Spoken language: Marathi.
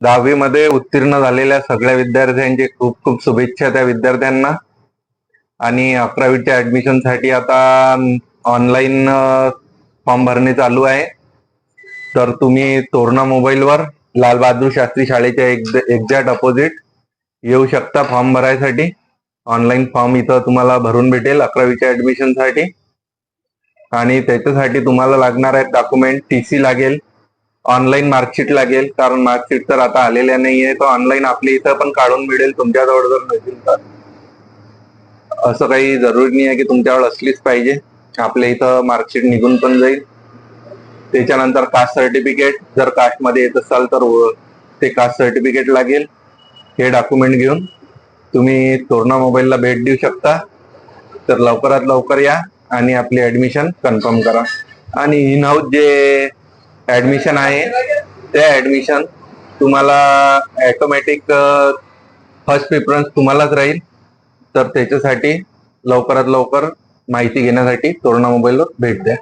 10वी मध्ये उत्तीर्ण झालेल्या सगळ्या विद्यार्थ्यांचे खूप खूप शुभेच्छा त्या विद्यार्थ्यांना. आणि 11वीच्या ऍडमिशनसाठी आता ऑनलाईन फॉर्म भरणे चालू आहे. तर तुम्ही तोरणा मोबाईलवर लालबहादूर शास्त्री शाळेच्या एक्झॅक्ट अपोजिट येऊ शकता फॉर्म भरायसाठी. ऑनलाईन फॉर्म इथं तुम्हाला भरून भेटेल 11वीच्या ऍडमिशनसाठी. आणि त्याच्यासाठी तुम्हाला लागणार आहे डॉक्युमेंट टीसी लागेल, ऑनलाईन मार्कशीट लागेल, कारण मार्कशीट तर आता आलेल्या नाहीये. तर ऑनलाईन आपल्या इथं पण काढून मिळेल तुमच्याजवळ जर नसेल तर. असं काही जरुरी नाही आहे की तुमच्यावर असलीच पाहिजे, आपल्या इथं मार्कशीट निघून पण जाईल. त्याच्यानंतर कास्ट सर्टिफिकेट, जर कास्ट मध्ये येत असाल तर ते कास्ट सर्टिफिकेट लागेल. हे डॉक्युमेंट घेऊन तुम्ही तोरणा मोबाईलला भेट देऊ शकता. तर लवकरात लवकर या आणि आपली ऍडमिशन कन्फर्म करा. आणि इन हाऊस जे ऍडमिशन आहे त्या ऍडमिशन तुम्हाला ऑटोमॅटिक फर्स्ट प्रिफरन्स तुम्हालाच राहील. तर त्याच्यासाठी लवकरात लवकर माहिती घेण्यासाठी तोरणा मोबाईलवर भेट द्या.